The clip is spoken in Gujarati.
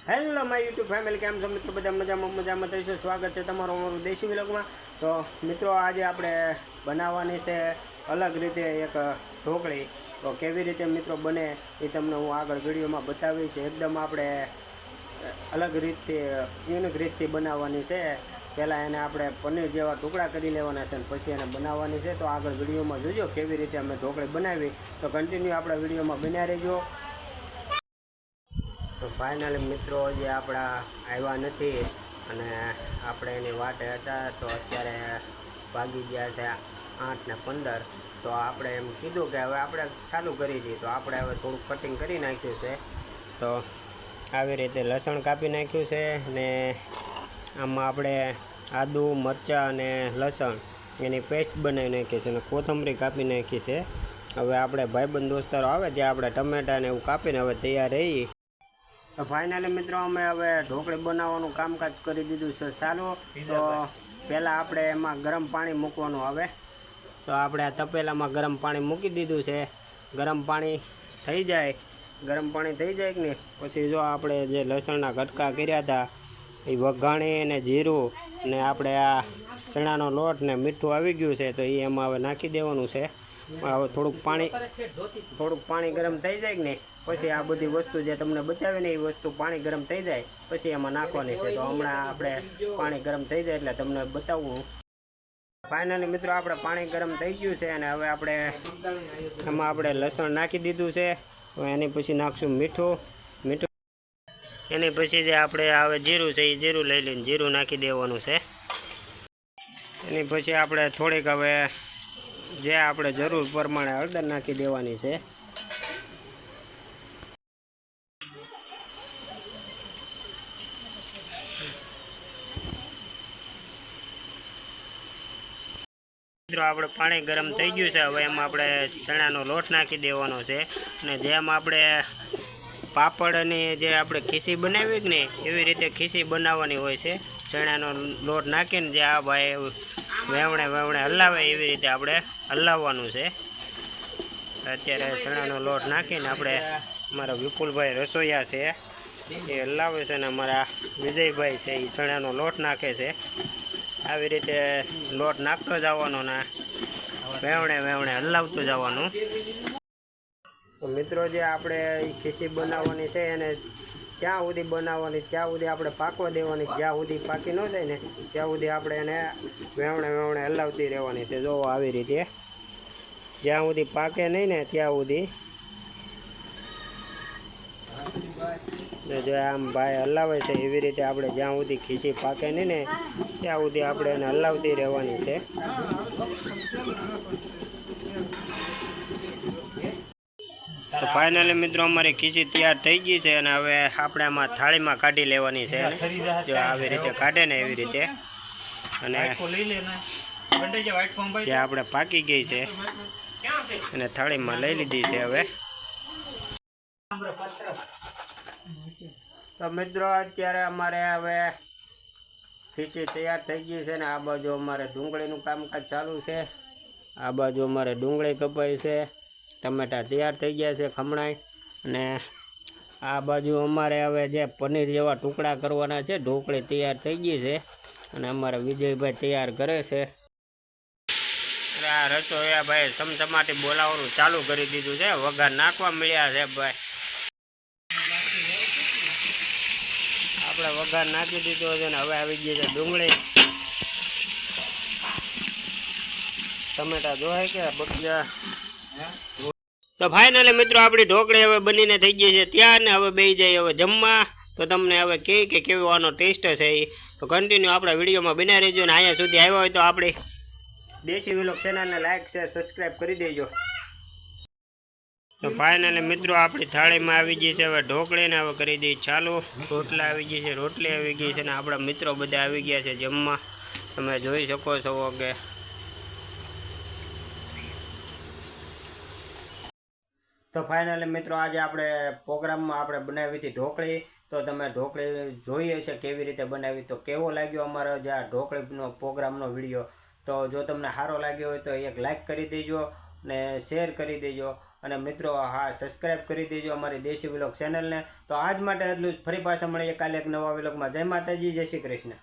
હેલો માય યુટ્યુબ ફેમિલી, કેમ છો મિત્રો? બધા મજામાં થઈશું. સ્વાગત છે તમારું અમારું દેશી વ્લોગમાં. તો મિત્રો, આજે આપણે બનાવવાની છે અલગ રીતે એક ઢોકળી. તો કેવી રીતે મિત્રો બને એ તમને હું આગળ વિડીયોમાં બતાવીશ. એકદમ આપણે અલગ રીતથી યુનિક રીતથી બનાવવાની છે. પહેલાં એને આપણે પનીર જેવા ટુકડા કરી લેવાના છે અને પછી એને બનાવવાની છે. તો આગળ વિડીયોમાં જોજો કેવી રીતે અમે ઢોકળી બનાવી. તો કન્ટિન્યુ આપણા વિડીયોમાં બન્યા રહેજો. તો ફાઇનલી મિત્રો, જે આપણા આવ્યા નથી અને આપણે એની વાટે હતા. તો અત્યારે વાગી ગયા છે 8:15. તો આપણે એમ કીધું કે હવે આપણે ચાલુ કરી દઈએ. તો આપણે હવે થોડુંક કટિંગ કરી નાખ્યું છે. તો આવી રીતે લસણ કાપી નાખ્યું છે ને આમાં આપણે આદુ, મરચાં અને લસણ એની પેસ્ટ બનાવી નાખી છે અને કોથમરી કાપી નાખી છે. હવે આપણે ભાઈબંધ દોસ્તારો આવે ત્યાં આપણે ટમેટાને એવું કાપીને હવે તૈયાર રહી. તો ફાઇનલી મિત્રો, અમે હવે ઢોકળી બનાવવાનું કામકાજ કરી દીધું છે ચાલુ. તો પહેલાં આપણે એમાં ગરમ પાણી મૂકવાનું આવે. તો આપણે આ તપેલામાં ગરમ પાણી મૂકી દીધું છે. ગરમ પાણી થઈ જાય કે ને પછી જો આપણે જે લસણના કટકા કર્યા હતા એ વઘાણી અને જીરું ને આપણે આ ચણાનો લોટ ને મીઠું આવી ગયું છે. તો એ એમાં હવે નાખી દેવાનું છે. હવે થોડુંક પાણી ગરમ થઈ જાય કે ને પછી આ બધી વસ્તુ જે તમને બતાવી ને એ વસ્તુ પાણી ગરમ થઈ જાય પછી એમાં નાખવાની છે. તો હમણાં આપણે પાણી ગરમ થઈ જાય એટલે તમને બતાવું. ફાઇનલી મિત્રો, આપણે પાણી ગરમ થઈ ગયું છે અને હવે એમાં આપણે લસણ નાખી દીધું છે. એની પછી નાખશું મીઠું. એની પછી જે આપણે હવે જીરું છે એ જીરું લઈ લઈને જીરું નાખી દેવાનું છે. એની પછી આપણે થોડીક હવે જે આપણે જરૂર પ્રમાણે હળદર નાખી દેવાની છે. મિત્રો, આપણે પાણી ગરમ થઈ ગયું છે. હવે એમાં આપણે ચણાનો લોટ નાખી દેવાનો છે અને જેમ આપણે પાપડની જે આપણે ખીસી બનાવી કે ને એવી રીતે ખીસી બનાવવાની હોય છે. ચણાનો લોટ નાખીને જે આ ભાઈ વેવણે હલાવે એવી રીતે આપણે હલાવવાનું છે. અત્યારે ચણાનો લોટ નાખીને આપણે અમારા વિપુલભાઈ રસોઈયા છે એ હલાવે છે અને અમારા વિજયભાઈ છે એ ચણાનો લોટ નાખે છે. આવી રીતે લોટ નાખતો જવાનો ને વેવણે હલાવતું જવાનું. તો મિત્રો, જે આપણે ખીસી બનાવવાની છે એને ત્યાં સુધી બનાવવાની, ત્યાં સુધી આપણે પાકવા દેવાની. જ્યાં સુધી પાકી ન જાય ને ત્યાં સુધી આપણે એને વેવણે હલાવતી રહેવાની છે. જો આવી રીતે જ્યાં સુધી પાકે નહીં ને ત્યાં સુધી જો આમ ભાઈ હલાવે છે એવી રીતે આપણે જ્યાં સુધી ખીસી પાકે નહીં ને ત્યાં સુધી આપણે એને હલાવતી રહેવાની છે. તો ફાઇનલી મિત્રો, અમારી ખીચી તૈયાર થઈ ગઈ છે અને હવે આપણે આમાં થાળીમાં કાઢી લેવાની છે. જો આવી રીતે કાઢે ને એવી રીતે અને જે આપણે પાકી ગઈ છે અને થાળીમાં લઈ લીધી છે. હવે તો મિત્રો, અત્યારે અમારે હવે ખીચી તૈયાર થઈ ગઈ છે ને આ બાજુ અમારે ડુંગળીનું કામકાજ ચાલુ છે. આ બાજુ અમારે ડુંગળી કપાઈ છે, ટમેટા તૈયાર થઈ ગયા છે ખમણાઈ. અને આ બાજુ અમારે હવે જે પનીર જેવા ટુકડા કરવાના છે. ઢોકળી તૈયાર થઈ ગઈ છે અને અમારા વિજયભાઈ તૈયાર કરે છે. આ રસોઈયા ભાઈ સમસમાટી બોલાવવાનું ચાલુ કરી દીધું છે. વઘાર નાખવા મળ્યા છે ભાઈ. આપણે વઘાર નાખી દીધો છે ને હવે આવી ગઈ છે ડુંગળી. ટમેટા જોવાય કે બગીચા. તો ફાઇનલી મિત્રો, આપણી ઢોકળી હવે બનીને થઈ ગઈ છે ત્યાં ને હવે બેસી જાય હવે જમવા. તો તમને હવે કે કેવો આનો ટેસ્ટ છે એ તો કન્ટિન્યુ આપણા વિડીયોમાં બન્યા રહેજો. અને અહીંયા સુધી આવ્યા હોય તો આપણી દેશી વ્લોગ ચેનલને લાઇક, શેર, સબસ્ક્રાઈબ કરી દેજો. તો ફાઇનલી મિત્રો, આપણી થાળીમાં આવી ગઈ છે હવે ઢોકળીને હવે કરી દઈએ ચાલુ. રોટલા આવી ગઈ છે, રોટલી આવી ગઈ છે અને આપણા મિત્રો બધા આવી ગયા છે જમવા. તમે જોઈ શકો છો કે તો ફાઇનલી મિત્રો, આજે આપણે પ્રોગ્રામમાં આપણે બનાવી હતી ઢોકળી. તો તમે ઢોકળી જોઈ હશે કેવી રીતે બનાવી. તો કેવો લાગ્યો અમારો જે આ ઢોકળીનો પ્રોગ્રામનો વિડીયો. તો જો તમને સારો લાગ્યો હોય તો એક લાઈક કરી દેજો ને શેર કરી દેજો અને મિત્રો હા સબસ્ક્રાઈબ કરી દેજો અમારી દેશી વ્લોગ ચેનલને. તો આજ માટે એટલું જ. ફરી પાછા મળીએ કાલે એક નવા વ્લોગમાં. જય માતાજી, જય શ્રી કૃષ્ણ.